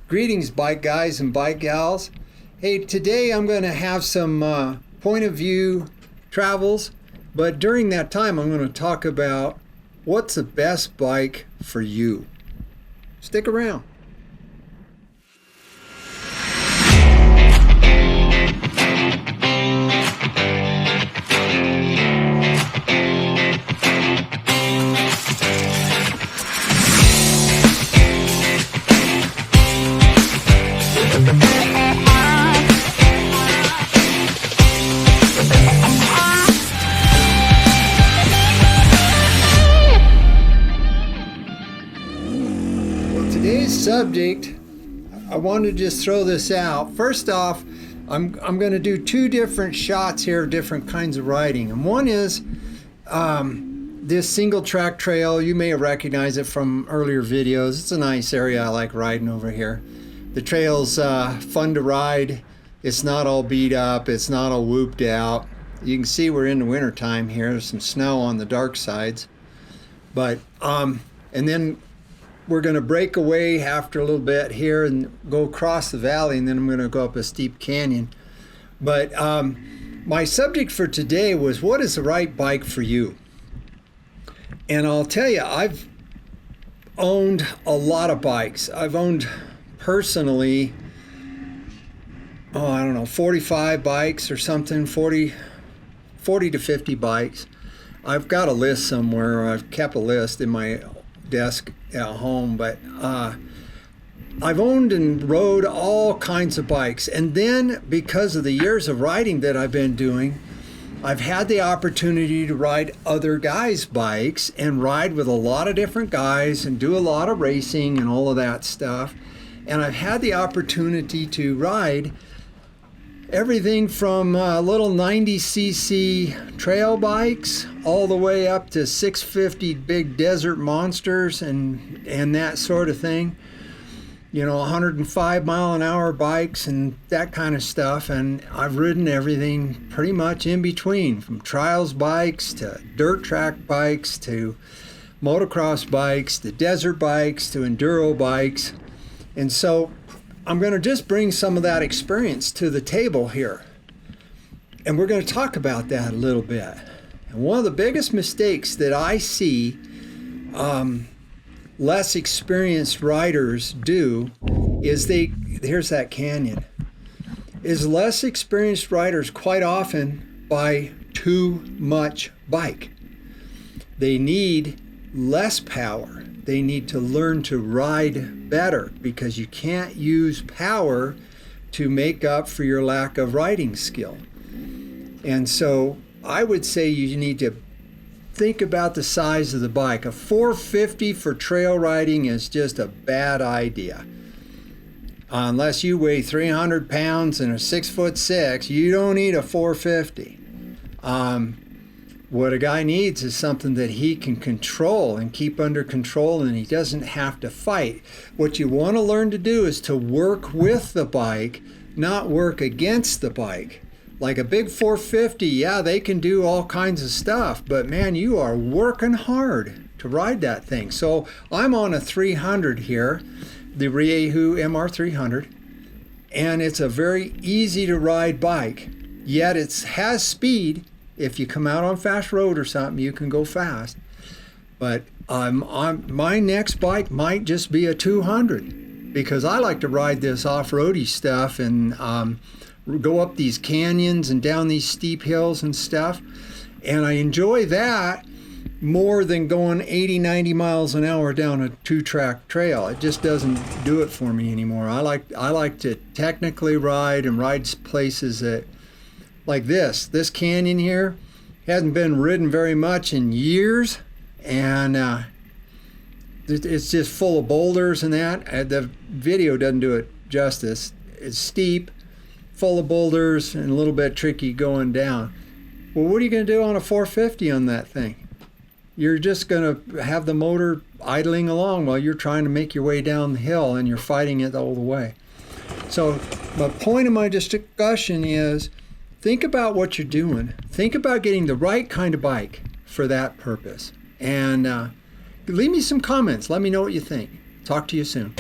Greetings, bike guys and bike gals. Hey, today I'm going to have some point of view travels, but during that time I'm going to talk about what's the best bike for you. Stick around. Today's subject, I want to just throw this out. First off, I'm going to do two different shots here of different kinds of riding. And one is this single track trail. You may recognize it from earlier videos. It's a nice area. I like riding over here. The trail's fun to ride. It's not all beat up. It's not all whooped out. You can see we're in the winter time here. There's some snow on the dark sides. But, and then we're going to break away after a little bit here and go across the valley, and then I'm going to go up a steep canyon. But my subject for today was, what is the right bike for you? And I'll tell you, I've owned a lot of bikes. I've owned personally, I don't know, 45 bikes or something, 40 to 50 bikes. I've got a list somewhere, or I've kept a list in my desk at home, but I've owned and rode all kinds of bikes. And then because of the years of riding that I've been doing, I've had the opportunity to ride other guys' bikes and ride with a lot of different guys and do a lot of racing and all of that stuff. And I've had the opportunity to ride everything from little 90cc trail bikes all the way up to 650 big desert monsters and that sort of thing. You know, 105 mile an hour bikes and that kind of stuff. And I've ridden everything pretty much in between, from trials bikes to dirt track bikes to motocross bikes to desert bikes to enduro bikes. And so I'm going to just bring some of that experience to the table here. And we're going to talk about that a little bit. And one of the biggest mistakes that I see less experienced riders do is here's that canyon, is less experienced riders quite often buy too much bike. They need less power. They need to learn to ride better, because you can't use power to make up for your lack of riding skill. And so I would say you need to think about the size of the bike. A 450 for trail riding is just a bad idea. Unless you weigh 300 pounds and are 6'6", you don't need a 450. What a guy needs is something that he can control and keep under control, and he doesn't have to fight. What you want to learn to do is to work with the bike, not work against the bike. Like a big 450, yeah, they can do all kinds of stuff, but man, you are working hard to ride that thing. So I'm on a 300 here, the Riehu MR300, and it's a very easy to ride bike, yet it has speed. If you come out on fast road or something, you can go fast. But my next bike might just be a 200, because I like to ride this off-roady stuff and go up these canyons and down these steep hills and stuff. And I enjoy that more than going 80, 90 miles an hour down a two-track trail. It just doesn't do it for me anymore. I like to technically ride and ride places that, like this canyon here, hasn't been ridden very much in years, and it's just full of boulders and that. The video doesn't do it justice. It's steep, full of boulders, and a little bit tricky going down. Well, what are you going to do on a 450 on that thing? You're just going to have the motor idling along while you're trying to make your way down the hill, and you're fighting it all the way. So the point of my discussion is, think about what you're doing. Think about getting the right kind of bike for that purpose. And leave me some comments. Let me know what you think. Talk to you soon.